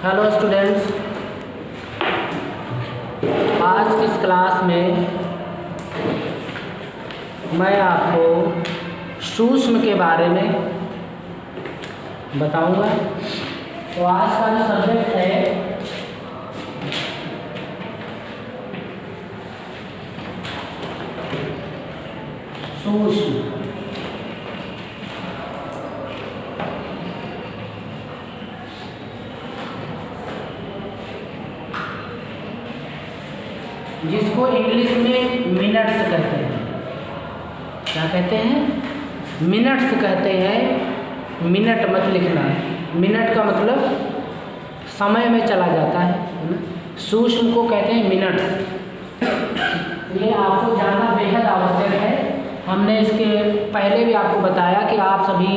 Hello students, आज की इस क्लास में मैं आपको सूक्ष्म के बारे में बताऊंगा। तो आज का जो सब्जेक्ट है सूक्ष्म। जिसको इंग्लिश में मिनट्स कहते हैं। क्या कहते हैं? मिनट्स कहते हैं। मिनट मत लिखना, मिनट का मतलब समय में चला जाता है। सूक्ष्म को कहते हैं मिनट्स। ये आपको जानना बेहद आवश्यक है। हमने इसके पहले भी आपको बताया कि आप सभी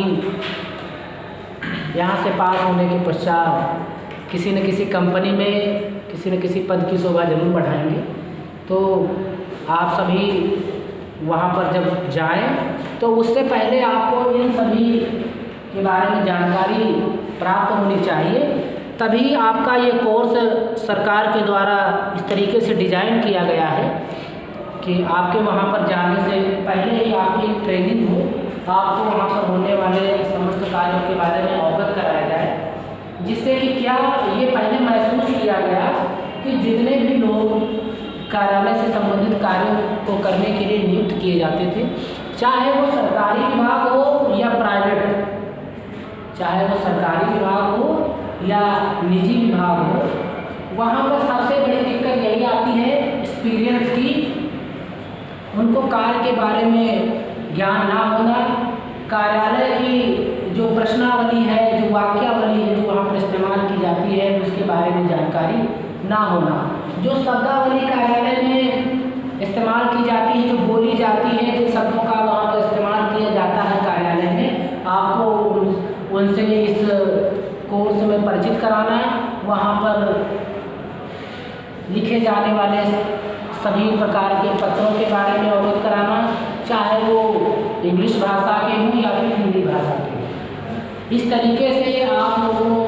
यहाँ से पास होने के पश्चात किसी न किसी कंपनी में किसी न किसी पद की शोभा जरूर बढ़ाएंगे। तो आप सभी वहाँ पर जब जाएं तो उससे पहले आपको इन सभी के बारे में जानकारी प्राप्त होनी चाहिए। तभी आपका ये कोर्स सरकार के द्वारा इस तरीके से डिज़ाइन किया गया है कि आपके वहाँ पर जाने से पहले ही आपकी ट्रेनिंग हो, आपको वहाँ पर होने वाले समस्त कार्यों के बारे में अवगत कराया जाए, जिससे कि क्या ये पहले महसूस किया गया कि जितने भी लोग कार्यालय से संबंधित कार्यों को करने के लिए नियुक्त किए जाते थे, चाहे वो सरकारी विभाग हो या प्राइवेट, चाहे वो सरकारी विभाग हो या निजी विभाग हो, वहाँ पर सबसे बड़ी दिक्कत यही आती है एक्सपीरियंस की। उनको कार्य के बारे में ज्ञान ना होना, कार्यालय की जो प्रश्नावली है, जो वाक्यावली है, जो वहाँ पर इस्तेमाल की जाती है, उसके बारे में जानकारी ना होना, जो शब्दावली कार्यालय में इस्तेमाल की जाती है, जो बोली जाती है, जिन शब्दों का वहाँ पर इस्तेमाल किया जाता है कार्यालय में, आपको उनसे इस कोर्स में परिचित कराना, वहाँ पर लिखे जाने वाले सभी प्रकार के पत्रों के बारे में अवगत कराना, चाहे वो इंग्लिश भाषा के हों या फिर हिंदी भाषा के हों। इस तरीके से आप लोगों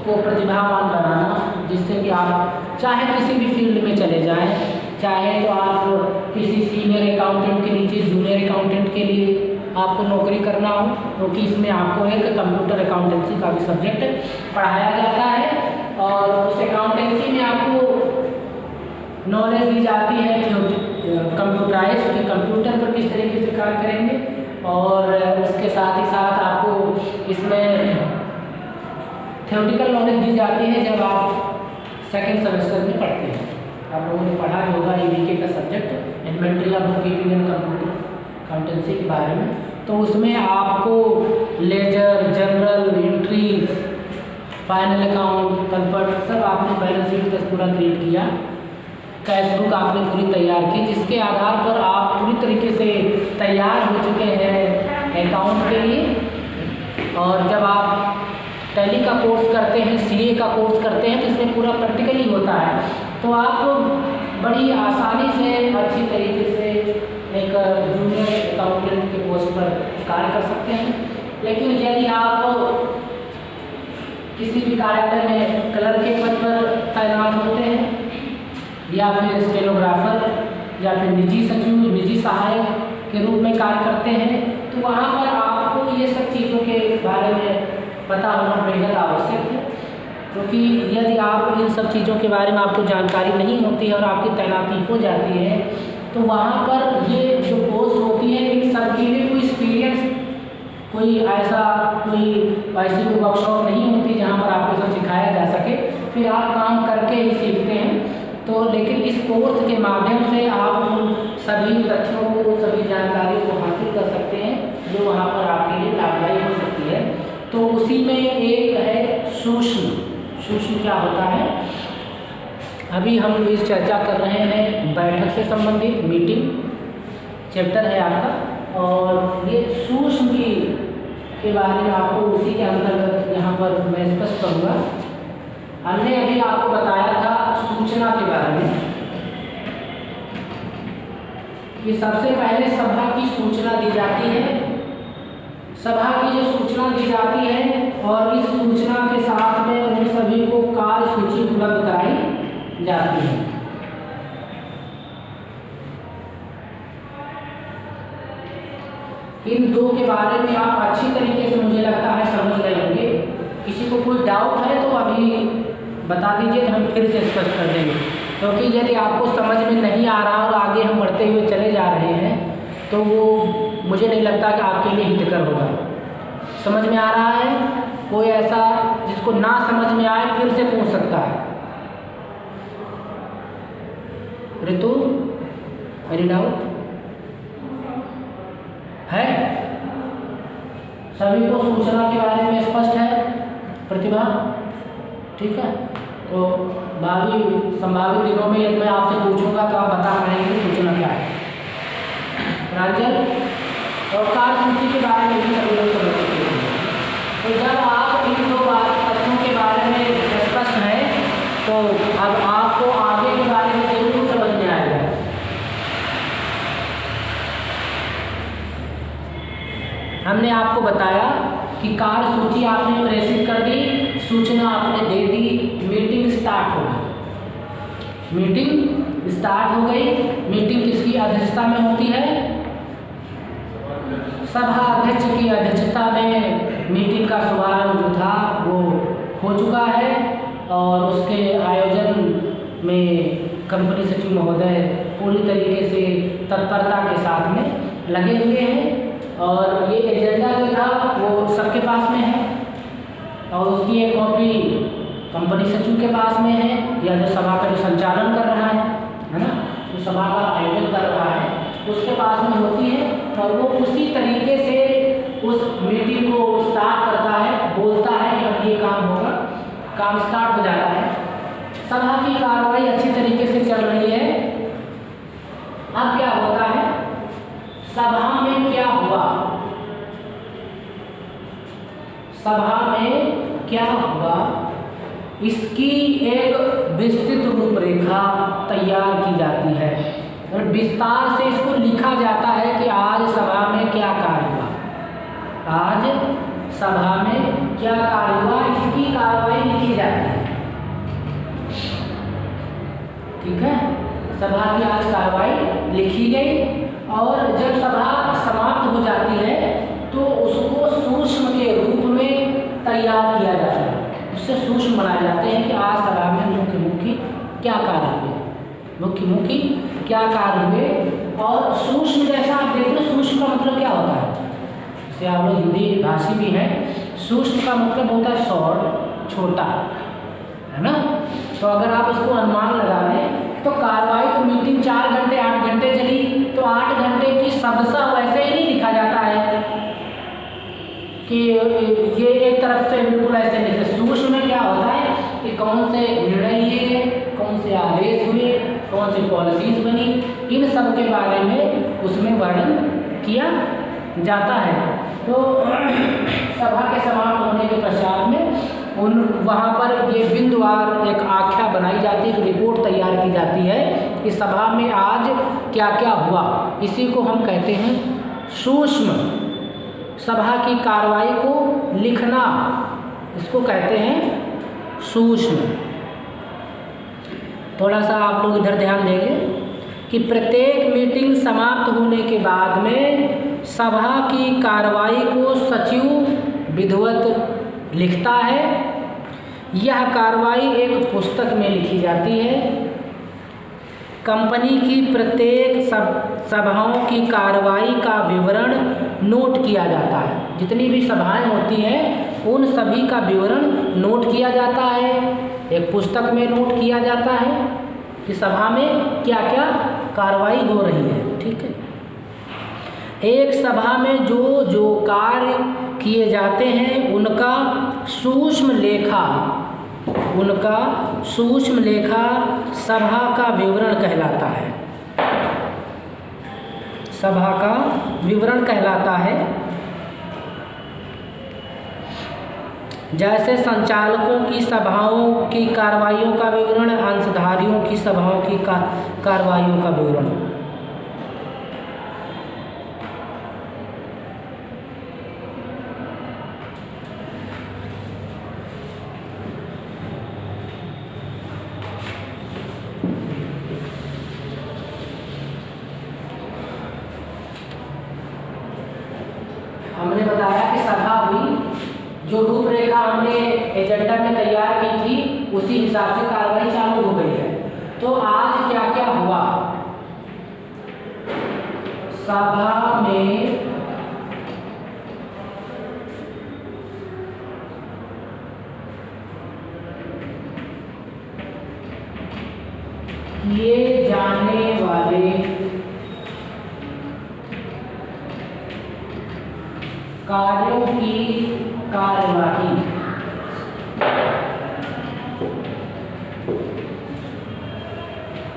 को प्रतिभावान बनाना, जिससे कि आप चाहे किसी भी फील्ड में चले जाएं, चाहे तो आप किसी सीनियर अकाउंटेंट के नीचे जूनियर अकाउंटेंट के लिए आपको नौकरी करना हो, क्योंकि इसमें आपको एक कंप्यूटर अकाउंटेंसी का भी सब्जेक्ट पढ़ाया जाता है और उस अकाउंटेंसी में आपको नॉलेज दी जाती है कंप्यूटराइज कि कंप्यूटर पर किस तरीके से कार्य करेंगे, और उसके साथ ही साथ आपको इसमें थ्योरेटिकल नॉलेज दी जाती है जब आप सेकेंड सेमेस्टर में पढ़ते हैं। आप लोगों ने पढ़ा होगा EBK का subject inventory of bookkeeping and computer accountancy के बारे में। तो उसमें आपको ledger, general entries, final account, convert सब आपने बैलेंस शीट का पूरा क्रिएट किया, कैश बुक आपने पूरी तैयार की, जिसके आधार पर आप पूरी तरीके से तैयार हो चुके हैं अकाउंट के लिए। और जब आप टैली का कोर्स करते हैं, CA का कोर्स करते हैं, तो इसमें पूरा प्रैक्टिकली होता है, तो आप बड़ी आसानी से अच्छी तरीके से एक जूनियर अकाउंटेंट के पोस्ट पर कार्य कर सकते हैं। लेकिन यदि आप किसी भी कार्यालय में क्लर्क के पद पर तैनात होते हैं या फिर स्टेनोग्राफर या फिर निजी सचिव, निजी सहायक के रूप में कार्य करते हैं, तो वहाँ पर आपको ये सब चीज़ों के बारे में पता होना बेहद आवश्यक है। क्योंकि यदि आप इन सब चीज़ों के बारे में आपको जानकारी नहीं होती है और आपकी तैनाती हो जाती है, तो वहाँ पर ये जो पोस्ट होती है, इन सब के लिए कोई एक्सपीरियंस, कोई ऐसी कोई वर्कशॉप नहीं होती जहाँ पर आपको सब सिखाया जा सके, फिर आप काम करके ही सीखते हैं। तो लेकिन इस कोर्स के माध्यम से आप सभी तथ्यों को, सभी जानकारियों को हासिल कर सकते हैं, जो वहाँ पर आपके लिए लाभदायी हो सकती है। तो उसी में एक है सूक्ष्म। सूक्ष्म क्या होता है? अभी हम इस चर्चा कर रहे हैं बैठक से संबंधित, मीटिंग चैप्टर है आपका, और ये सूक्ष्म के बारे में आपको उसी के अंतर्गत यहाँ पर मैं स्पष्ट करूँगा। हमने अभी आपको बताया था सूचना के बारे में कि सबसे पहले सभा की सूचना दी जाती है। सभा की जो सूचना दी जाती है और इस सूचना के साथ में उन सभी को कार्य सूची उपलब्ध कराई जाती है। इन दो के बारे में आप अच्छी तरीके से मुझे लगता है समझ गए होंगे। किसी को कोई डाउट है तो अभी बता दीजिए तो हम फिर से स्पष्ट कर देंगे, क्योंकि यदि आपको समझ में नहीं आ रहा और आगे हम बढ़ते हुए चले जा रहे हैं तो वो मुझे नहीं लगता कि आपके लिए हितकर होगा। समझ में आ रहा है? कोई ऐसा जिसको ना समझ में आए फिर से पूछ सकता है। ऋतु, एनी डाउट है? सभी को सूचना के बारे में स्पष्ट है? प्रतिभा, ठीक है। तो संभावित दिनों में यदि मैं आपसे पूछूंगा तो आप बता पाएंगे सूचना क्या है। प्रांजल, और कार्य सूची के बारे में भी सभी लोग समझ सकते हैं। तो जब आप इन दो तथ्यों के बारे में स्पष्ट हैं तो अब आपको आगे के बारे में जरूर समझ में आएगा। हमने आपको बताया कि कार्य सूची आपने प्रेषित कर दी, सूचना आपने दे दी, मीटिंग स्टार्ट हो गई। मीटिंग स्टार्ट हो गई। मीटिंग किसकी अध्यक्षता में होती है? सभा अध्यक्ष की अध्यक्षता में मीटिंग का शुभारंभ जो था वो हो चुका है और उसके आयोजन में कंपनी सचिव महोदय पूरी तरीके से तत्परता के साथ में लगे हुए हैं। और ये एजेंडा जो था वो सबके पास में है और उसकी एक कॉपी कंपनी सचिव के पास में है, या जो सभा का जो संचालन कर रहा है ना, जो सभा का आयोजन कर रहा है उसके पास में होती है। और वो उसी तरीके से उस मीटिंग को स्टार्ट करता है, बोलता है कि अब ये काम होगा, काम स्टार्ट हो जाता है। सभा की कार्रवाई अच्छी तरीके से चल रही है। अब क्या होता है? सभा में क्या हुआ? सभा में क्या हुआ इसकी एक विस्तृत रूपरेखा तैयार की जाती है और विस्तार से इसको लिखा जाता है कि आज सभा में क्या कार्य हुआ, आज सभा में क्या कार्य हुआ, इसकी कार्रवाई लिखी जाती है। ठीक है, सभा की आज कार्रवाई लिखी गई और जब सभा समाप्त हो जाती है तो उसको सूक्ष्म के रूप में तैयार किया जाता है। उससे सूक्ष्म बनाए जाते हैं कि आज सभा में मुख्य क्या कार्य हुए, मुख्य क्या कार्य हुए। और सूक्ष्म जैसा आप देख लो, सूक्ष्म का मतलब क्या होता है? जैसे आप लोग हिंदी भाषी भी हैं, सूक्ष्म का मतलब होता है शॉर्ट, छोटा, है ना। तो अगर आप इसको अनुमान लगा लें तो कार्रवाई तो मीटिंग 4 घंटे 8 घंटे चली, तो 8 घंटे की शब्दशः वैसे ही नहीं लिखा जाता है कि ये एक तरफ से बिल्कुल ऐसे लिखे। सूक्ष्म में क्या होता है कि कौन से निर्णय लिए गए, कौन से आदेश हुए, कौन सी पॉलिसीज बनी, इन सब के बारे में उसमें वर्णन किया जाता है। तो सभा के समाप्त होने के पश्चात में वहाँ पर ये बिंदुवार एक आख्या बनाई जाती है, रिपोर्ट तैयार की जाती है कि सभा में आज क्या क्या हुआ। इसी को हम कहते हैं सूक्ष्म। सभा की कार्रवाई को लिखना, इसको कहते हैं सूक्ष्म। थोड़ा सा आप लोग इधर ध्यान देंगे कि प्रत्येक मीटिंग समाप्त होने के बाद में सभा की कार्रवाई को सचिव विधिवत लिखता है। यह कार्रवाई एक पुस्तक में लिखी जाती है। कंपनी की प्रत्येक सभाओं की कार्रवाई का विवरण नोट किया जाता है। जितनी भी सभाएं होती हैं उन सभी का विवरण नोट किया जाता है, एक पुस्तक में नोट किया जाता है कि सभा में क्या क्या कार्रवाई हो रही है। ठीक है, एक सभा में जो जो कार्य किए जाते हैं उनका सूक्ष्म लेखा सभा का विवरण कहलाता है। सभा का विवरण कहलाता है। जैसे संचालकों की सभाओं की कार्रवाइयों का विवरण, अंशधारियों की सभाओं की कार्रवाइयों का विवरण। जो रूपरेखा हमने एजेंडा में तैयार की थी उसी हिसाब से कार्रवाई चालू हो गई है। तो आज क्या क्या हुआ सभा में, किए जाने वाले कार्यों की कार्यवाही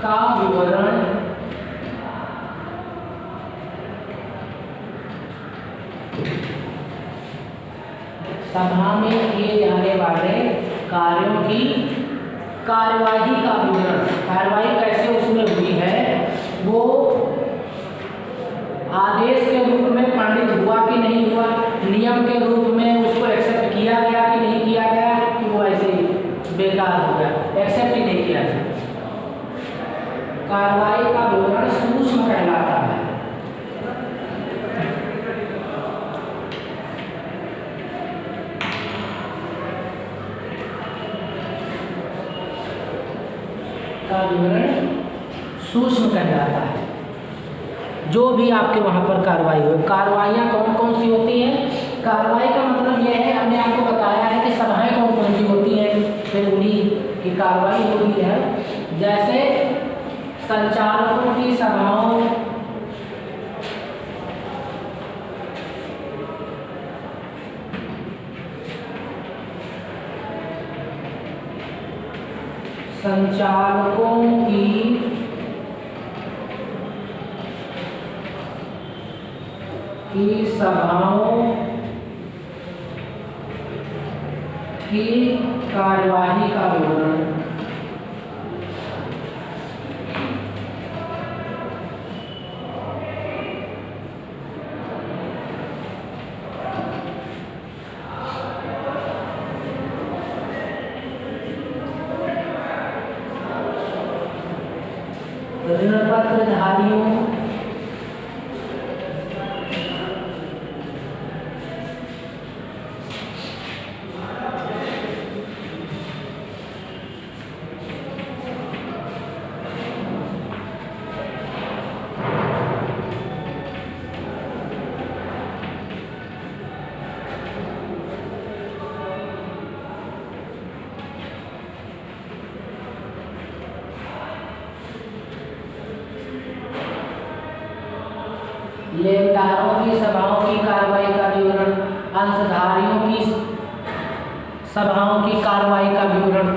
का विवरण सभा में किए जाने वाले कार्यों की कार्यवाही का विवरण, कार्यवाही कैसे उसमें हुई है, वो आदेश के रूप में पारित हुआ कि नहीं हुआ, नियम के रूप में उसको एक्सेप्ट किया गया कि नहीं किया गया, कि वो ऐसे बेकार हो गया, एक्सेप्ट ही नहीं किया गया। कार्रवाई का विवरण सूक्ष्म कहलाता है। का विवरण सूक्ष्म कहलाता है। जो भी आपके वहाँ पर कार्रवाई हो, कार्रवाइयाँ कौन कौन सी होती हैं, कार्रवाई का मतलब यह है, हमने आपको बताया है कि सभाएं कौन कौन सी होती हैं, फिर उन्हीं की कार्रवाई होती है। जैसे संचालकों की सभाओं, संचालकों की सभाओं की कार्यवाही का विवरण, ऋणपत्रधारियों लेनदारों की सभाओं की कार्रवाई का विवरण, अंशधारियों की सभाओं की कार्रवाई का विवरण,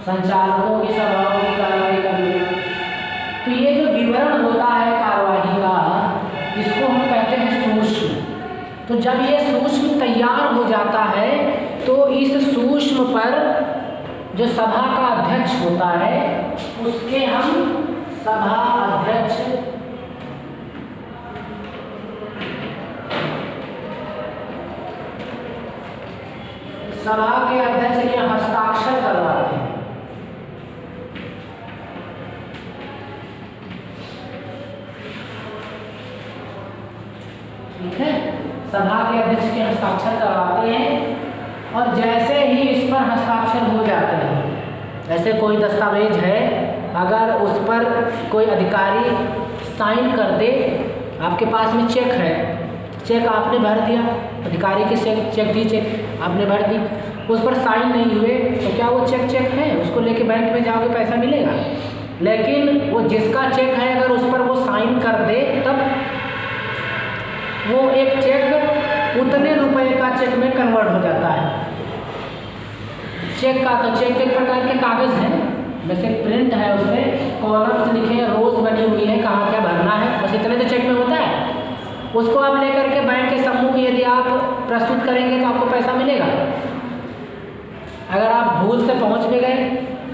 संचालकों की सभाओं की कार्रवाई का विवरण। तो ये जो विवरण होता है कार्रवाई का, इसको हम कहते हैं सूक्ष्म। तो जब ये सूक्ष्म तैयार हो जाता है तो इस सूक्ष्म पर जो सभा का अध्यक्ष होता है उसके हम सभा अध्यक्ष सभा के अध्यक्ष के हस्ताक्षर करवाते हैं। ठीक है, सभा के अध्यक्ष के हस्ताक्षर करवाते हैं और जैसे ही इस पर हस्ताक्षर हो जाते हैं, जैसे कोई दस्तावेज है, अगर उस पर कोई अधिकारी साइन कर दे, आपके पास में चेक है, चेक आपने भर दिया, अधिकारी के चेक दी, चेक आपने भर दी, उस पर साइन नहीं हुए तो क्या वो चेक है, उसको लेके बैंक में जाओगे पैसा मिलेगा। लेकिन वो जिसका चेक है अगर उस पर वो साइन कर दे तब वो एक चेक उतने रुपए का चेक में कन्वर्ट हो जाता है। चेक का तो चेक एक प्रकार के कागज़ हैं, वैसे प्रिंट है, उसमें कॉलम्स लिखे हैं, रोज बनी हुई है, कहाँ क्या भरना है, बस इतने तो चेक में होता है। उसको आप लेकर के बैंक के सम्मुख यदि आप प्रस्तुत करेंगे तो आपको पैसा मिलेगा। अगर आप भूल से पहुँच भी गए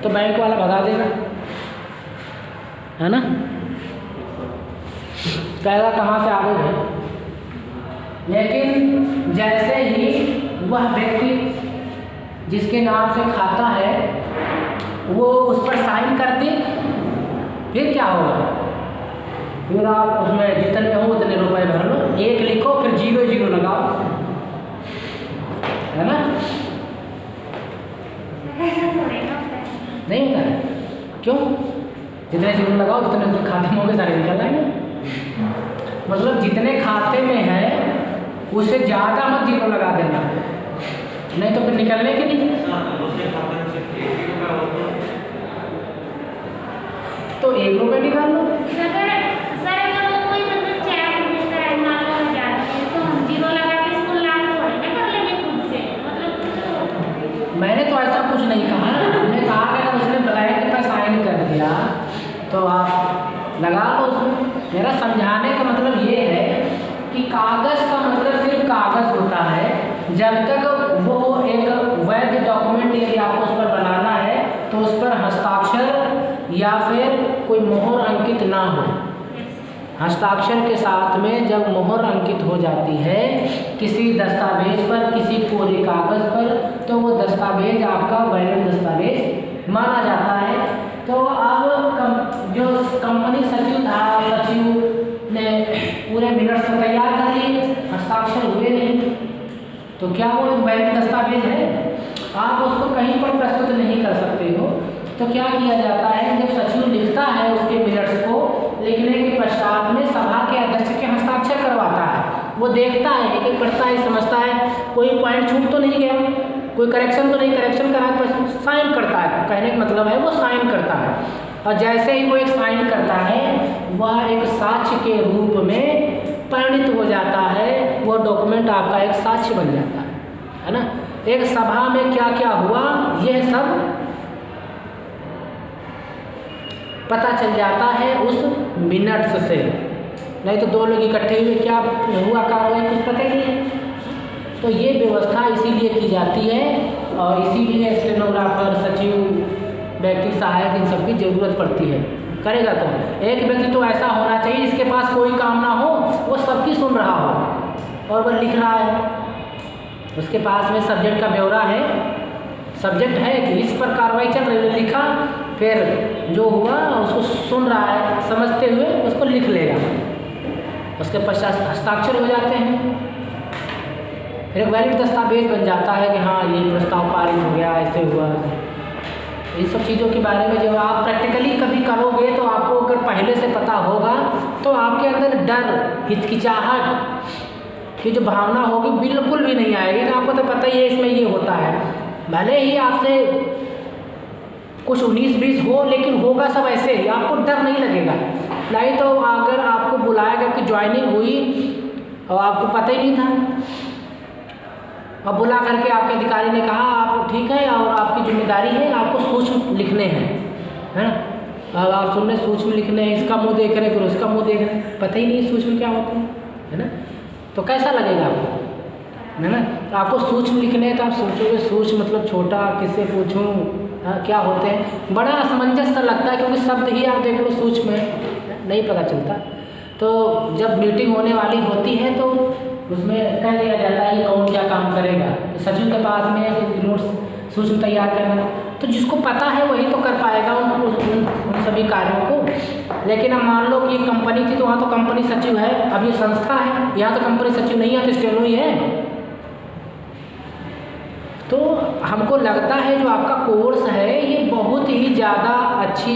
तो बैंक वाला भगा देगा, है ना, कहेगा कहाँ से आ गए भाई। लेकिन जैसे ही वह व्यक्ति जिसके नाम से खाता है वो उस पर साइन कर दे, फिर क्या होगा, फिर आप उसमें जितने हो उतने रुपए भर लो, एक लिखो फिर 0 0 जितने जीरो लगाओ उतने उसके खाते में होंगे सारे निकल आएंगे। मतलब जितने खाते में है उससे ज़्यादा मत जीरो लगा देना, नहीं तो फिर निकलने के नहीं। तो 1 रुपये निकाल लो। मैंने तो ऐसा कुछ नहीं कहा, मैंने कहा कि अगर उसने ब्लैंक पे साइन कर दिया तो आप लगा लो उसमें। मेरा समझाने का मतलब ये है कि कागज़ का मतलब सिर्फ कागज़ होता है, जब तक वो एक वैध डॉक्यूमेंट यदि आपको उस पर बनाना है तो उस पर हस्ताक्षर या फिर कोई मोहर अंकित ना हो। हस्ताक्षर के साथ में जब मोहर अंकित हो जाती है किसी दस्तावेज पर, किसी कोरे कागज़ पर, तो वो दस्तावेज आपका वैलिड दस्तावेज माना जाता है। तो अब जो कंपनी सचिव ने पूरे मिनट्स तैयार कर लिए, हस्ताक्षर हुए नहीं, तो क्या वो एक वैलिड दस्तावेज है? आप उसको कहीं पर प्रस्तुत नहीं कर सकते हो। तो क्या किया जाता है, जब सचिव लिखता है उसके मिनट्स को, लिखने के पश्चात में सभा के अध्यक्ष के हस्ताक्षर करवाता है। वो देखता है, एक एक पढ़ता है, समझता है कोई पॉइंट छूट तो नहीं गया, कोई करेक्शन तो नहीं, करेक्शन करा तो साइन करता है। कहने का मतलब है वो साइन करता है, और जैसे ही वो एक साइन करता है वह एक साक्ष्य के रूप में परिणित हो जाता है। वो डॉक्यूमेंट आपका एक साक्ष्य बन जाता है ना। एक सभा में क्या क्या हुआ यह सब पता चल जाता है उस मिनट्स से, नहीं तो 2 लोग इकट्ठे हुए क्या हुआ कार्रवाई कुछ पता ही नहीं है। तो ये व्यवस्था इसीलिए की जाती है, और इसीलिए स्टेनोग्राफर, सचिव, व्यक्ति सहायक, इन सब की ज़रूरत पड़ती है। करेगा तो एक व्यक्ति तो ऐसा होना चाहिए जिसके पास कोई काम ना हो, वो सबकी सुन रहा हो और वो लिख रहा है, उसके पास में सब्जेक्ट का ब्यौरा है, सब्जेक्ट है कि इस पर कार्रवाई चल रही है, लिखा, फिर जो हुआ उसको सुन रहा है, समझते हुए उसको लिख लेगा, उसके पश्चात हस्ताक्षर हो जाते हैं, फिर एक वैलिड दस्तावेज बन जाता है कि हाँ ये प्रस्ताव पारित हो गया, ऐसे हुआ। इन सब चीज़ों के बारे में जब आप प्रैक्टिकली कभी करोगे तो आपको अगर पहले से पता होगा तो आपके अंदर डर, हिचकिचाहट की जो भावना होगी बिल्कुल भी नहीं आएगी। तो आपको तो पता ही है इसमें ये होता है, भले ही आपसे कुछ 19-20 हो, लेकिन होगा सब ऐसे ही, आपको डर नहीं लगेगा। नहीं तो अगर आपको बुलाया गया कि ज्वाइनिंग हुई और आपको पता ही नहीं था, अब बुला करके आपके अधिकारी ने कहा आप ठीक है और आपकी जिम्मेदारी है आपको सूक्ष्म लिखने हैं, है ना। अब आप सुन रहे सूक्ष्म लिखने हैं, इसका मुंह देख रहे हैं, फिर उसका मुंह देख रहे हैं, पता ही नहीं सूक्ष्म क्या होता है ना। तो कैसा लगेगा आपको, है ना। तो आपको सूक्ष्म लिखने हैं तो आप सोचोगे सूक्ष्म मतलब छोटा, किससे पूछूं, क्या होते हैं, बड़ा असमंजस सा लगता है, क्योंकि शब्द ही आप देख लो सूक्ष्म है, नहीं पता चलता। तो जब मीटिंग होने वाली होती है तो उसमें कह दिया जाता है कि कौन क्या काम करेगा, तो सचिव के पास में नोट्स सूक्ष्म तैयार करना, तो जिसको पता है वही तो कर पाएगा उन सभी कार्यों को। लेकिन अब मान लो कि कंपनी थी तो वहाँ तो कंपनी सचिव है, अब ये संस्था है, यहाँ तो कंपनी सचिव नहीं है, तो स्टेनो ही है। तो हमको लगता है जो आपका कोर्स है ये बहुत ही ज़्यादा अच्छी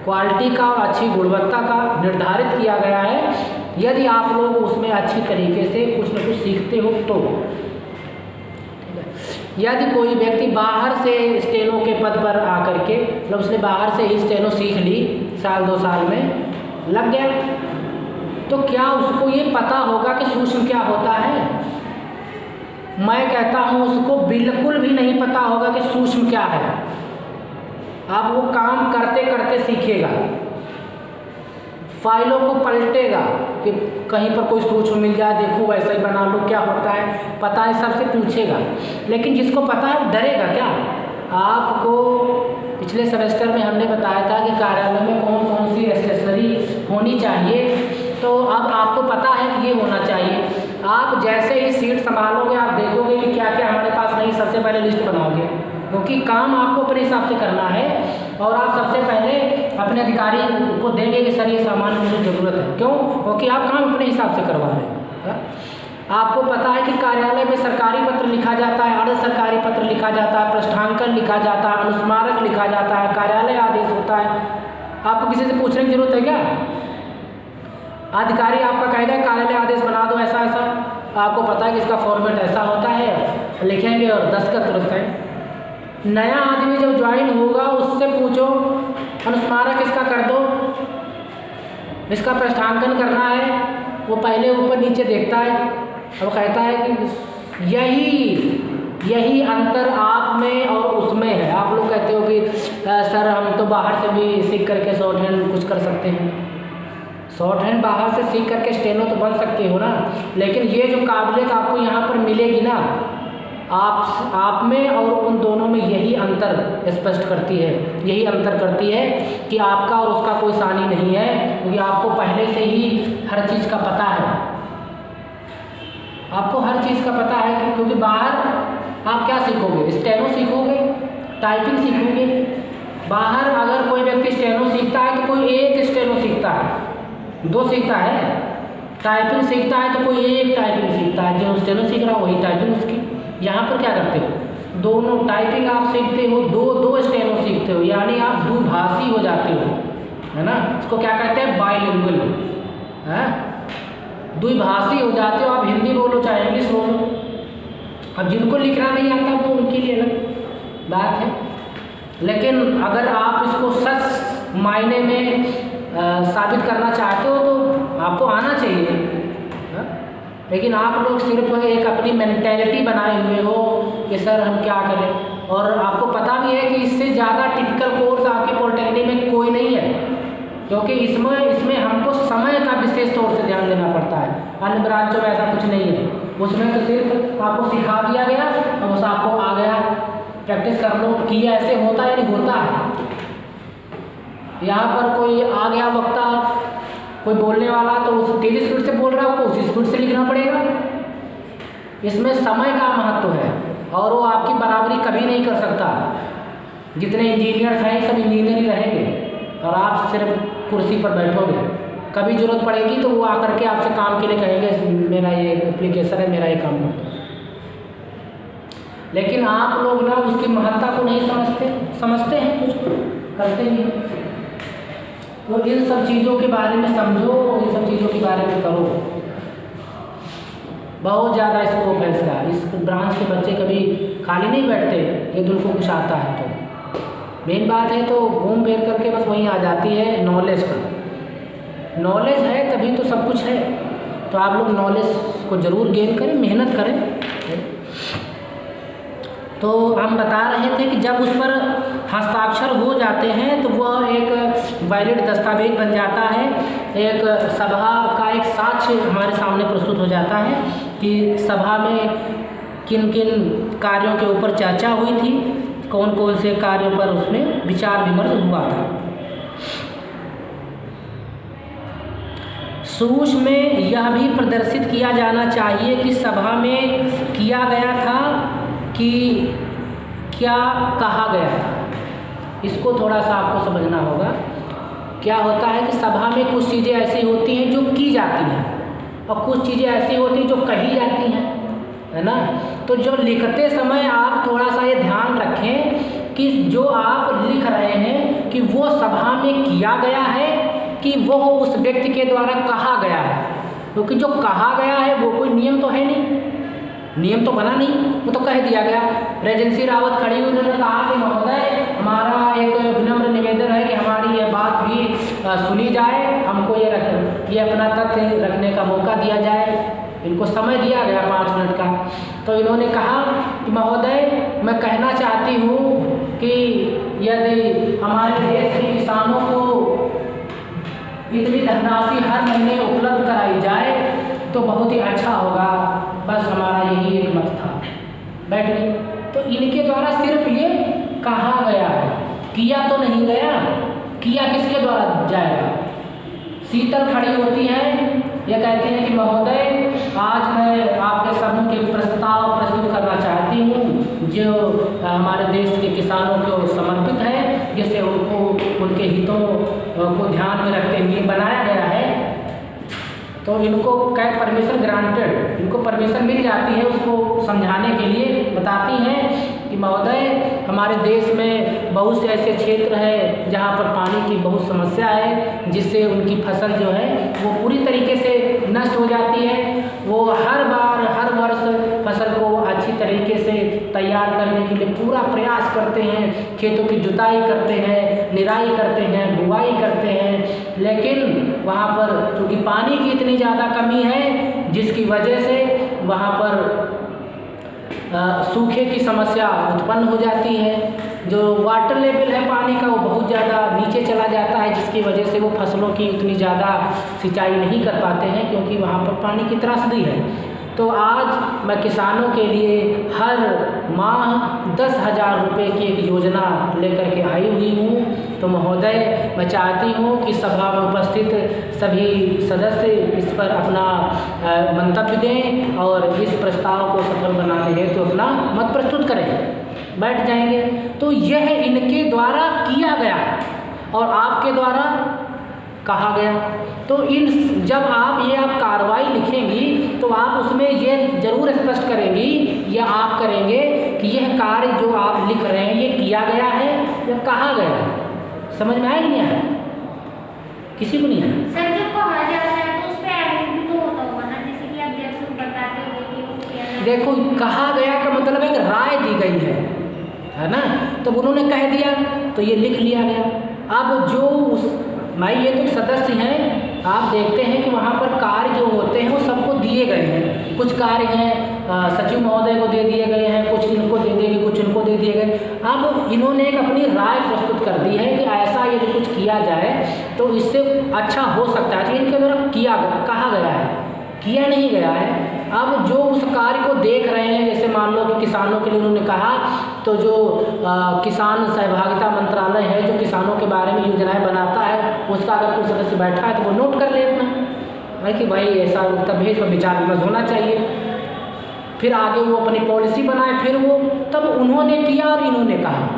क्वालिटी का और अच्छी गुणवत्ता का निर्धारित किया गया है, यदि आप लोग उसमें अच्छी तरीके से कुछ न कुछ सीखते हो तो। यदि कोई व्यक्ति बाहर से स्टेनो के पद पर आकर के, मतलब उसने बाहर से ही स्टेनो सीख ली, 1-2 साल में लग गया, तो क्या उसको ये पता होगा कि सूक्ष्म क्या होता है? मैं कहता हूँ उसको बिल्कुल भी नहीं पता होगा कि सूक्ष्म क्या है। आप वो काम करते करते सीखेगा, फाइलों को पलटेगा कि कहीं पर कोई सूक्ष्म मिल जाए, देखो वैसा ही बना लो, क्या होता है पता है, सबसे पूछेगा। लेकिन जिसको पता है वो डरेगा क्या? आपको पिछले सेमेस्टर में हमने बताया था कि कार्यालय में कौन कौन सी स्टेशनरी होनी चाहिए, तो अब आपको पता है कि ये होना चाहिए। आप जैसे ही सीट संभालोगे आप देखोगे कि क्या क्या हमारे पास नहीं, सबसे पहले लिस्ट बनाओगे, क्योंकि काम आपको अपने हिसाब से करना है, और आप सबसे पहले अपने अधिकारी को देंगे कि सर ये सामान मुझे ज़रूरत है। क्यों? क्योंकि आप काम अपने हिसाब से करवा रहे हैं। आपको पता है कि कार्यालय में सरकारी पत्र लिखा जाता है, अर्ध सरकारी पत्र लिखा जाता है, पृष्ठांकन लिखा जाता है, अनुस्मारक लिखा जाता है, कार्यालय आदेश होता है, आपको किसी से पूछने की जरूरत है क्या? अधिकारी आपका कहेगा कार्यालय आदेश बना दो ऐसा ऐसा, आपको पता है कि इसका फॉर्मेट ऐसा होता है, लिखेंगे और दस्तखत तुरंत है। नया आदमी जब ज्वाइन होगा उससे पूछो अनुस्मारक इसका कर दो, इसका पृष्ठांकन करना है, वो पहले ऊपर नीचे देखता है और कहता है कि यही अंतर आप में और उसमें है। आप लोग कहते हो कि सर हम तो बाहर से भी सीख करके शॉर्ट हैंड कुछ कर सकते हैं। शॉर्ट हैंड बाहर से सीख करके स्टेनो तो बन सकते हो ना, लेकिन ये जो काबिलियत आपको यहाँ पर मिलेगी ना, आप में और उन दोनों में यही अंतर स्पष्ट करती है, यही अंतर करती है कि आपका और उसका कोई सानी नहीं है, क्योंकि आपको पहले से ही हर चीज़ का पता है। आपको हर चीज़ का पता है क्योंकि बाहर आप क्या सीखोगे? स्टेनो सीखोगे, टाइपिंग सीखोगे। बाहर अगर कोई व्यक्ति स्टेनो सीखता है तो कोई एक स्टेनो सीखता है, दो सीखता है। टाइपिंग सीखता है तो कोई एक टाइपिंग सीखता है, जो स्टेनो सीख रहा है वही टाइपिंग उसकी। यहाँ पर क्या करते हो? दोनों टाइपिंग आप सीखते हो, दो स्टेनो सीखते हो, यानी आप द्विभाषी हो जाते हो, है ना। इसको क्या कहते हैं? बाइलिंगुअल, है, द्विभाषी हो जाते हो। आप हिंदी बोलो चाहे इंग्लिश बोलो। अब जिनको लिखना नहीं आता वो उनके लिए अलग बात है, लेकिन अगर आप इसको सच मायने में साबित करना चाहते हो तो आपको आना चाहिए, हा? लेकिन आप लोग सिर्फ एक अपनी मेंटेलिटी बनाए हुए हो कि सर हम क्या करें, और आपको पता भी है कि इससे ज़्यादा टिपिकल कोर्स आपके पॉलिटेक्निक में कोई नहीं है, क्योंकि इसमें हमको समय का विशेष तौर से ध्यान देना पड़ता है। अन्य ब्रांचों में ऐसा कुछ नहीं है, उसमें तो सिर्फ आपको सिखा दिया गया और बस आपको आ गया, प्रैक्टिस कर लो कि ये ऐसे होता है नहीं होता है। यहाँ पर कोई आ गया वक्ता, कोई बोलने वाला, तो उस तेज स्पीड से बोल रहा है, आपको उसी स्पीड से लिखना पड़ेगा। इसमें समय का महत्व है और वो आपकी बराबरी कभी नहीं कर सकता। जितने इंजीनियर्स हैं सब इंजीनियर ही रहेंगे और आप सिर्फ कुर्सी पर बैठोगे। कभी ज़रूरत पड़ेगी तो वो आकर के आपसे काम के लिए कहेंगे मेरा ये एप्लीकेशन है, मेरा ये काम है। लेकिन आप लोग ना उसकी महत्ता को नहीं समझते हैं, कुछ करते नहीं। तो इन सब चीज़ों के बारे में समझो, इन सब चीज़ों के बारे में करो। बहुत ज़्यादा स्कोप है इसका। इस ब्रांच के बच्चे कभी खाली नहीं बैठते यदि उनको कुछ आता है तो। मेन बात है तो घूम फिर करके बस वहीं आ जाती है नॉलेज का। नॉलेज है तभी तो सब कुछ है। तो आप लोग नॉलेज को ज़रूर गेन करें, मेहनत करें। तो हम बता रहे थे कि जब उस पर हस्ताक्षर हो जाते हैं तो वह एक वैलिड दस्तावेज बन जाता है। एक सभा का एक साक्ष्य हमारे सामने प्रस्तुत हो जाता है कि सभा में किन किन कार्यों के ऊपर चर्चा हुई थी, कौन कौन से कार्यों पर उसमें विचार विमर्श हुआ था। सूच में यह भी प्रदर्शित किया जाना चाहिए कि सभा में किया गया था कि क्या कहा गया था। इसको थोड़ा सा आपको समझना होगा। क्या होता है कि सभा में कुछ चीज़ें ऐसी होती हैं जो की जाती हैं और कुछ चीज़ें ऐसी होती हैं जो कही जाती हैं, है ना। तो जो लिखते समय आप थोड़ा सा ये ध्यान रखें कि जो आप लिख रहे हैं कि वो सभा में किया गया है कि वो उस व्यक्ति के द्वारा कहा गया है। क्योंकि जो कहा गया है वो कोई नियम तो है नहीं, नियम तो बना नहीं, वो तो कह दिया गया। रेजेंसी रावत खड़ी हुई, उन्होंने कहा कि महोदय हमारा एक विनम्र निवेदन है कि हमारी यह बात भी सुनी जाए, हमको ये अपना तथ्य रखने का मौका दिया जाए। इनको समय दिया गया 5 मिनट का। तो इन्होंने कहा कि महोदय मैं कहना चाहती हूँ कि यदि हमारे देश के किसानों को इतनी धनराशि हर महीने उपलब्ध कराई जाए तो बहुत ही अच्छा होगा। बस हमारा यही एक मत था। बैठ गई। तो इनके द्वारा सिर्फ ये कहा गया है, किया तो नहीं गया। किया किसके द्वारा जाएगा? शीतल खड़ी होती है, ये कहती है कि महोदय आज मैं आपके समूह के प्रस्ताव प्रस्तुत करना चाहती हूँ जो हमारे देश के किसानों को समर्पित है, जिसे उनको उनके हितों को ध्यान में रखते हुए बनाया गया है। तो इनको कैट परमिशन ग्रांटेड, उनको परमिशन मिल जाती है उसको समझाने के लिए, बताती हैं कि महोदय हमारे देश में बहुत से ऐसे क्षेत्र हैं जहाँ पर पानी की बहुत समस्या है, जिससे उनकी फसल जो है वो पूरी तरीके से नष्ट हो जाती है। वो हर वर्ष फसल को अच्छी तरीके से तैयार करने के लिए पूरा प्रयास करते हैं, खेतों की जुताई करते हैं, निराई करते हैं, बुआई करते हैं, लेकिन वहाँ पर क्योंकि पानी की इतनी ज़्यादा कमी है जिसकी वजह से वहाँ पर सूखे की समस्या उत्पन्न हो जाती है। जो वाटर लेवल है पानी का वो बहुत ज़्यादा नीचे चला जाता है, जिसकी वजह से वो फसलों की उतनी ज़्यादा सिंचाई नहीं कर पाते हैं क्योंकि वहाँ पर पानी की त्रासदी है। तो आज मैं किसानों के लिए हर माह 10,000 रुपये की एक योजना लेकर के आई हुई हूँ। तो महोदय मैं चाहती हूँ कि सभा में उपस्थित सभी सदस्य इस पर अपना मंतव्य दें और इस प्रस्ताव को सफल बनाने हेतु अपना मत प्रस्तुत करें। बैठ जाएंगे। तो यह इनके द्वारा किया गया और आपके द्वारा कहा गया। तो जब आप कार्रवाई लिखेंगी तो आप उसमें ये जरूर स्पष्ट करेंगी या आप करेंगे कि यह कार्य जो आप लिख रहे हैं ये किया गया है या कहा गया है। समझ में आया कि नहीं आया? किसी को नहीं आया? सर जब कहा जाता है तो उस पे एडिट भी तो होता होगा ना, जैसे कि आप अध्यक्ष बताते हो कि वो किया। देखो कहा गया का मतलब है कि राय दी गई है ना, तब उन्होंने कह दिया तो ये लिख लिया गया। अब जो मैं ये तो सदस्य हैं, आप देखते हैं कि वहाँ पर कार्य जो होते हैं वो सबको दिए गए हैं। कुछ कार्य हैं सचिव महोदय को दे दिए गए हैं, कुछ इनको दे दिए गए, कुछ इनको दे दिए गए। अब इन्होंने एक अपनी राय प्रस्तुत कर दी है कि ऐसा यदि कुछ किया जाए तो इससे अच्छा हो सकता है, तो इनके द्वारा कहा गया है, किया नहीं गया है। अब जो उस कार्य को देख रहे हैं, जैसे मान लो कि किसानों के लिए उन्होंने कहा, तो जो किसान सहभागिता मंत्रालय है जो किसानों के बारे में योजनाएं बनाता है, उसका अगर कोई सदस्य बैठा है तो वो नोट कर ले अपना कि भाई ऐसा तभी इस पर विचार विमर्श होना चाहिए। फिर आगे वो अपनी पॉलिसी बनाए, फिर वो तब उन्होंने किया और इन्होंने कहा,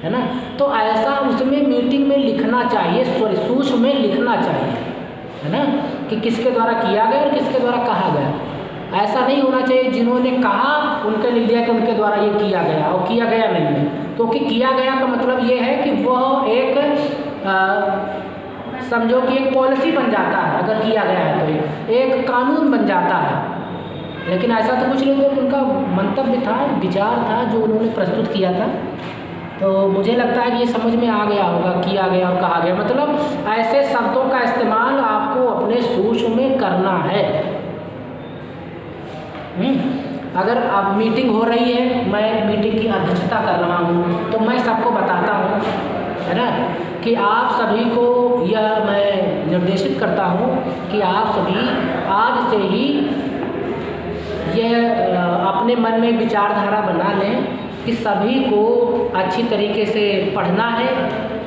है ना। तो ऐसा उसमें मीटिंग में लिखना चाहिए, सूक्ष्म में लिखना चाहिए, है ना, कि किसके द्वारा किया गया और किसके द्वारा कहा गया। ऐसा नहीं होना चाहिए जिन्होंने कहा उनके लिख दिया कि उनके द्वारा ये किया गया और किया गया नहीं है। क्योंकि किया गया का मतलब ये है कि वह एक समझो कि एक पॉलिसी बन जाता है, अगर किया गया है तो एक कानून बन जाता है। लेकिन ऐसा तो कुछ नहीं था, उनका मंतव्य था, विचार था जो उन्होंने प्रस्तुत किया था। तो मुझे लगता है कि ये समझ में आ गया होगा, किया गया और कहा गया मतलब ऐसे शब्दों का इस्तेमाल आपको अपने सूक्ष्म में करना है। अगर अब मीटिंग हो रही है, मैं मीटिंग की अध्यक्षता कर रहा हूँ, तो मैं सबको बताता हूँ, है ना, कि आप सभी को यह मैं निर्देशित करता हूँ कि आप सभी आज से ही यह अपने मन में विचारधारा बना लें कि सभी को अच्छी तरीके से पढ़ना है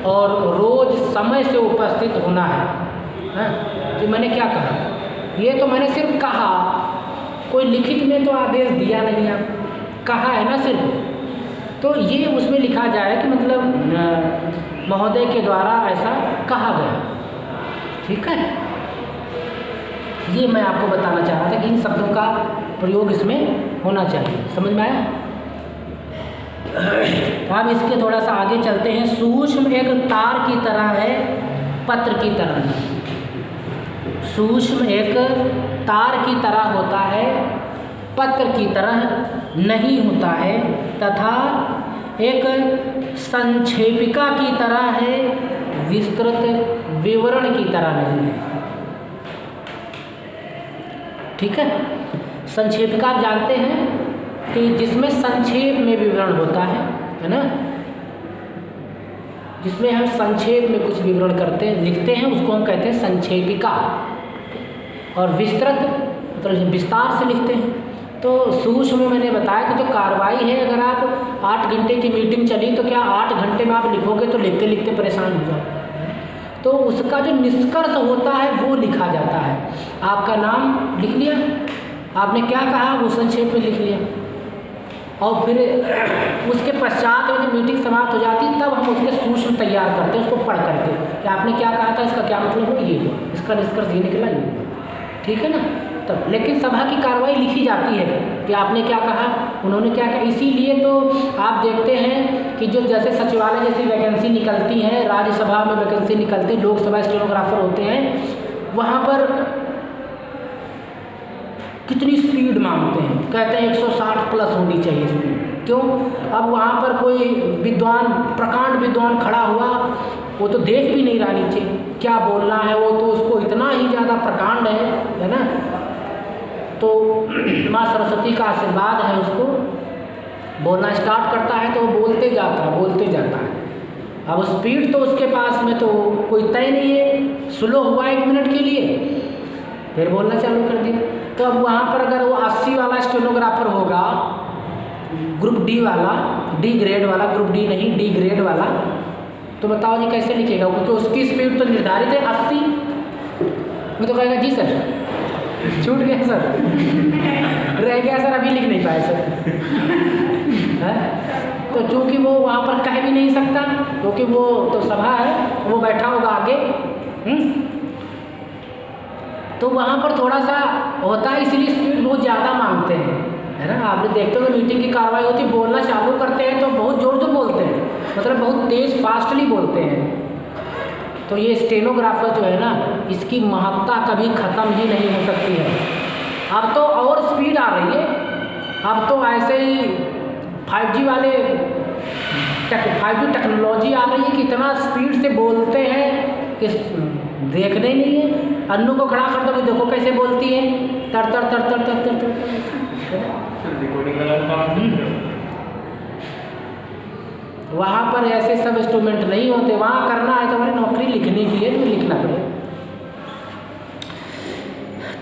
और रोज़ समय से उपस्थित होना है। तो मैंने क्या कहा, ये तो मैंने सिर्फ कहा, कोई लिखित में तो आदेश दिया नहीं, आप कहा है ना सिर्फ। तो ये उसमें लिखा जाए कि मतलब महोदय के द्वारा ऐसा कहा गया, ठीक है। ये मैं आपको बताना चाह रहा था कि इन शब्दों का प्रयोग इसमें होना चाहिए। समझ में आया? अब इसके थोड़ा सा आगे चलते हैं। सूक्ष्म एक तार की तरह है, पत्र की तरह नहीं। सूक्ष्म एक तार की तरह होता है, पत्र की तरह नहीं होता है, तथा एक संक्षेपिका की तरह है, विस्तृत विवरण की तरह नहीं है। ठीक है। संक्षेपिका आप जानते हैं कि जिसमें संक्षेप में विवरण होता है ना, जिसमें हम संक्षेप में कुछ विवरण करते हैं, लिखते हैं, उसको हम कहते हैं संक्षेपिका। और विस्तृत मतलब विस्तार से लिखते हैं। तो सूक्ष्म में मैंने बताया कि जो कार्रवाई है, अगर आप 8 घंटे की मीटिंग चली तो क्या 8 घंटे में आप लिखोगे तो लिखते लिखते परेशान हो जाओगे। तो उसका जो निष्कर्ष होता है वो लिखा जाता है। आपका नाम लिख लिया, आपने क्या कहा वो संक्षेप में लिख लिया, और फिर उसके पश्चात जब मीटिंग समाप्त हो जाती तब हम उसके सूक्ष्म तैयार करते हैं, उसको पढ़ करके कि आपने क्या कहा था, इसका क्या मतलब हो, ये हुआ, इसका निष्कर्ष ये निकला, ये। ठीक है ना। तब लेकिन सभा की कार्रवाई लिखी जाती है कि आपने क्या कहा, उन्होंने क्या कहा। इसीलिए तो आप देखते हैं कि जो जैसे सचिवालय जैसी वैकेंसी निकलती हैं, राज्यसभा में वैकेंसी निकलती है, लोकसभा स्टेनोग्राफर होते हैं, वहाँ पर कितनी स्पीड मांगते हैं, कहते हैं 160 प्लस होनी चाहिए स्पीड। क्यों? अब वहाँ पर कोई विद्वान, प्रकांड विद्वान खड़ा हुआ, वो तो देख भी नहीं रहा नीचे क्या बोलना है, वो तो उसको इतना ही ज़्यादा प्रकांड है ना। तो माँ सरस्वती का आशीर्वाद है, उसको बोलना स्टार्ट करता है तो वो बोलते जाता है। अब स्पीड तो उसके पास में तो कोई तय नहीं है, स्लो हुआ 1 मिनट के लिए, फिर बोलना चालू कर दिया। तो अब वहाँ पर अगर वो 80 वाला स्टेनोग्राफर होगा, ग्रुप डी वाला, डी ग्रेड वाला, ग्रुप डी नहीं डी ग्रेड वाला, तो बताओ जी कैसे लिखेगा, क्योंकि उसकी स्पीड तो निर्धारित है 80। वो तो कहेगा जी सर छूट गया सर, रह गया सर, अभी लिख नहीं पाए सर। है? तो चूँकि वो वहाँ पर कह भी नहीं सकता, क्योंकि वो तो सभा है, वो बैठा होगा आगे। तो वहाँ पर थोड़ा सा होता है, इसलिए स्पीड बहुत ज़्यादा मांगते हैं, है ना। आपने देखते हो मीटिंग की कार्रवाई होती है, बोलना चालू करते हैं तो बहुत जोर से बोलते हैं, मतलब बहुत तेज़ फास्टली बोलते हैं। तो ये स्टेनोग्राफर जो है ना, इसकी महत्ता कभी ख़त्म ही नहीं हो सकती है। अब तो और स्पीड आ रही है, अब तो ऐसे ही 5G वाले 5G टेक्नोलॉजी आ रही है कि इतना स्पीड से बोलते हैं कि देखने ही नहीं है। अन्नू को खड़ा कर दो भी देखो कैसे बोलती है, तर तर तर तर तर तर तर। वहाँ पर ऐसे सब इंस्ट्रूमेंट नहीं होते, वहाँ करना है तो हमारी नौकरी लिखने के लिए तो लिखना पड़ेगा।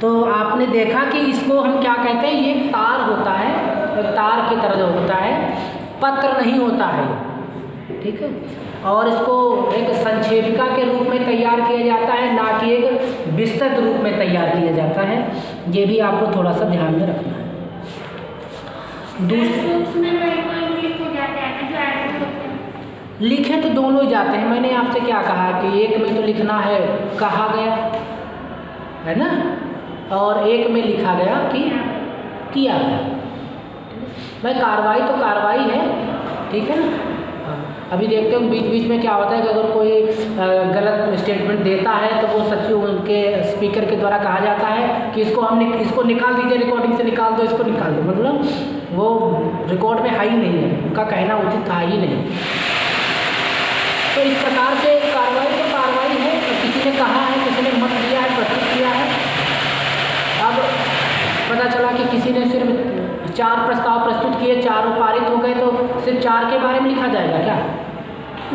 तो आपने देखा कि इसको हम क्या कहते हैं, ये तार होता है, एक तार की तरह होता है, पत्र नहीं होता है, ठीक है। और इसको एक संक्षेपिका के रूप में तैयार किया जाता है, ना कि एक विस्तृत रूप में तैयार किया जाता है। ये भी आपको थोड़ा सा ध्यान में रखना है। लिखे तो दोनों ही जाते हैं। मैंने आपसे क्या कहा कि एक में तो लिखना है कहा गया, है ना, और एक में लिखा गया कि किया गया। भाई कार्रवाई तो कार्रवाई है, ठीक है ना। अभी देखते हो बीच बीच में क्या होता है कि अगर कोई गलत स्टेटमेंट देता है तो वो सचिव उनके स्पीकर के द्वारा कहा जाता है कि इसको निकाल दीजिए, रिकॉर्डिंग से निकाल दो, इसको निकाल दो, मतलब वो रिकॉर्ड में है ही नहीं है, उनका कहना उचित था ही नहीं। तो इस प्रकार से कार्रवाई तो कार्रवाई है, तो किसी ने कहा है, किसी ने मत दिया है, प्रस्तुत किया है। अब पता चला कि किसी ने सिर्फ 4 प्रस्ताव प्रस्तुत किए, 4 पारित हो गए, तो सिर्फ 4 के बारे में लिखा जाएगा क्या?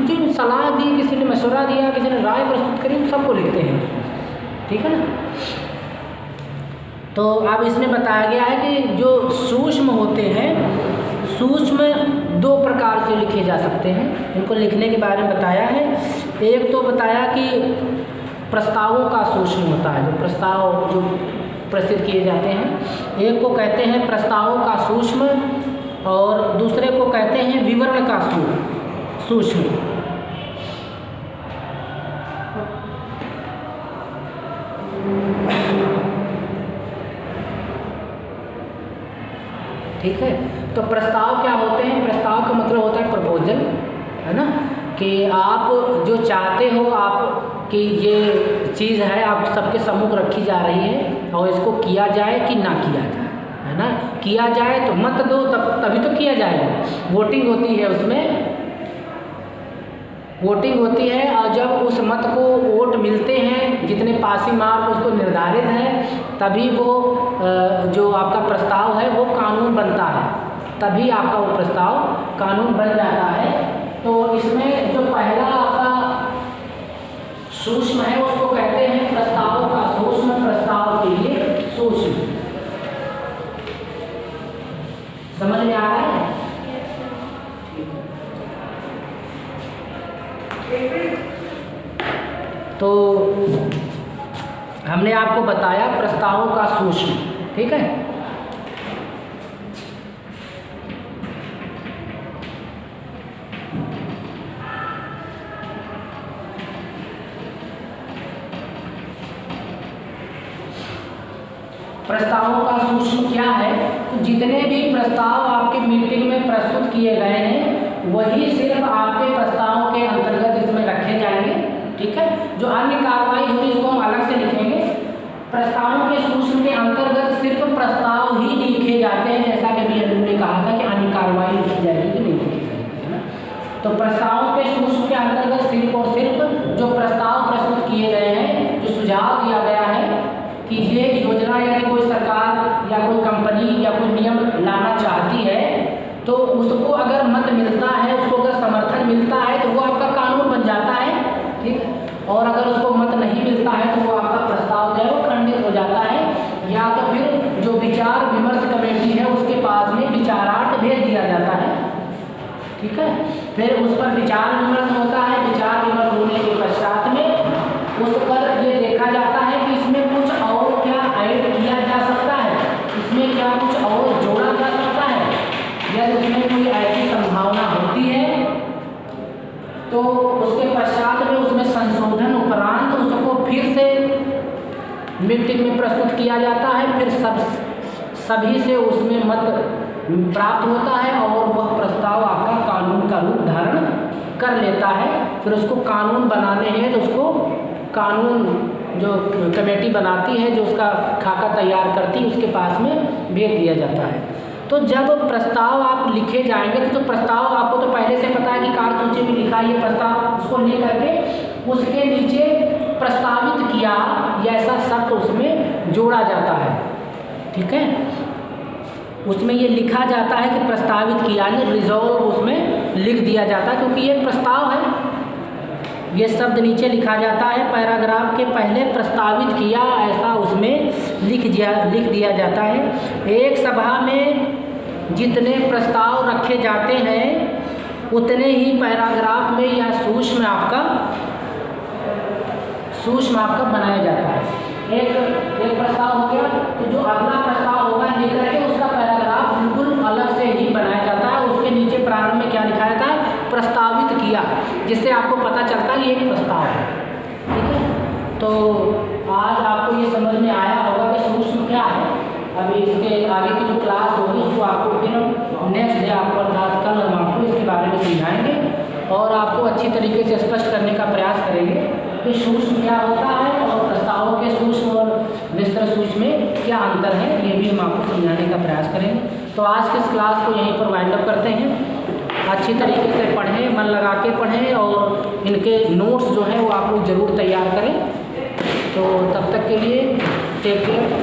जो सलाह दी, किसी ने मशवरा दिया, किसी ने राय प्रस्तुत करी, सबको लिखते हैं, ठीक है ना। तो अब इसमें बताया गया है कि जो सूक्ष्म होते हैं, सूक्ष्म 2 प्रकार से लिखे जा सकते हैं। इनको लिखने के बारे में बताया है। एक तो बताया कि प्रस्तावों का सूक्ष्म होता है, जो प्रस्ताव जो प्रस्तुत किए जाते हैं, एक को कहते हैं प्रस्तावों का सूक्ष्म और दूसरे को कहते हैं विवरण का सूक्ष्म। ठीक है। तो प्रस्ताव क्या होते हैं? प्रस्ताव का मतलब होता है प्रपोजल, है ना, कि आप जो चाहते हो आप कि ये चीज़ है आप सबके सम्मुख रखी जा रही है और इसको किया जाए कि ना किया जाए, है ना। किया जाए तो मत दो, तभी तो किया जाएगा। वोटिंग होती है, उसमें वोटिंग होती है और जब उस मत को वोट मिलते हैं, जितने पासिंग मार्क उसको निर्धारित है, तभी वो जो आपका प्रस्ताव है वो कानून बनता है, तभी आपका वो प्रस्ताव कानून बन जाता है। तो इसमें जो पहला आपका सूक्ष्म है उसको कहते हैं प्रस्तावों का सूक्ष्म, प्रस्ताव के लिए सूक्ष्म। समझ में आ रहा है? तो हमने आपको बताया प्रस्तावों का सूक्ष्म, ठीक है। प्रस्तावों का सूक्ष्म क्या है, तो जितने भी प्रस्ताव आपके मीटिंग में प्रस्तुत किए गए हैं वही सिर्फ आपके प्रस्तावों के अंतर्गत इसमें रखे जाएंगे। ठीक है, जो अन्य कार्रवाई होगी इसको हम अलग से लिखेंगे। प्रस्तावों के सूक्ष्म के अंतर्गत सिर्फ प्रस्ताव ही लिखे जाते हैं, जैसा कि अभी हमने कहा था कि अन्य कार्रवाई लिखी जाएगी कि नहीं लिखी जाएगी, है ना। तो प्रस्तावों के सूक्ष्म के अंतर्गत सिर्फ और सिर्फ जो प्रस्ताव प्रस्तुत किए गए हैं, जो सुझाव दिया गया है कि ये योजना यदि कोई सरकार या कोई कंपनी या कोई नियम लाना चाहती है तो उसको अगर मत मिलता है, उसको अगर समर्थन मिलता है तो वो आपका कानून बन जाता है। ठीक है, और अगर उसको मत नहीं मिलता है तो वो आपका प्रस्ताव जो है वो खंडित हो जाता है, या तो फिर जो विचार विमर्श कमेटी है उसके पास में विचारार्थ भेज दिया जाता है। ठीक है, फिर उस पर विचार विमर्श होता है। विचार विमर्श होने के पश्चात में उस पर ये देखा जाता है कि इसमें कुछ और क्या ऐड किया जा सकता है, इसमें क्या कुछ और जोड़ा जा सकता है, यदि उसमें कोई ऐसी संभावना होती है तो उसके पश्चात में उसमें संशोधन उपरांत उसको फिर से मीटिंग में प्रस्तुत किया जाता है। फिर सभी से उसमें मत प्राप्त होता है और वह प्रस्ताव आपका कानून का रूप धारण कर लेता है। फिर उसको कानून बनाने हैं तो उसको कानून जो कमेटी बनाती है, जो उसका खाका तैयार करती है, उसके पास में भेज दिया जाता है। तो जब प्रस्ताव आप लिखे जाएंगे तो प्रस्ताव आपको तो पहले से पता है कि कार्यसूची में लिखा ये प्रस्ताव, उसको लेकर के उसके नीचे प्रस्तावित किया या ऐसा शब्द उसमें जोड़ा जाता है। ठीक है, उसमें ये लिखा जाता है कि प्रस्तावित किया, रिजॉल्व उसमें लिख दिया जाता है, क्योंकि ये प्रस्ताव है। ये शब्द नीचे लिखा जाता है, पैराग्राफ के पहले प्रस्तावित किया ऐसा उसमें लिख दिया जाता है। एक सभा में जितने प्रस्ताव रखे जाते हैं उतने ही पैराग्राफ में या सूक्ष्म आपका बनाया जाता है। एक प्रस्ताव हो गया तो जो अगला प्रस्ताव होगा लेकर के उसका पैराग्राफ बिल्कुल अलग से ही बनाया जाता है। उसके नीचे प्रारंभ में क्या लिखा जाता है, प्रस्तावित किया, जिससे आपको पता चलता है ये एक प्रस्ताव है। ठीक है, तो आज आपको ये समझ में आया होगा कि सूक्ष्म क्या है। अभी इसके आगे की जो क्लास होगी उसको आपको फिर नेक्स्ट डे आपको अर्थात कल हम आपको इसके बारे में समझाएंगे और आपको अच्छी तरीके से स्पष्ट करने का प्रयास करेंगे कि सूक्ष्म क्या होता है और प्रस्तावों के सूक्ष्म और विस्तृत सूक्ष्म में क्या अंतर है, ये भी हम आपको समझाने का प्रयास करेंगे। तो आज के इस क्लास को यहीं पर वाइंड अप करते हैं। अच्छी तरीके से पढ़ें, मन लगा के पढ़ें और इनके नोट्स जो हैं वो आप लोग ज़रूर तैयार करें। तो तब तक के लिए टेक केयर।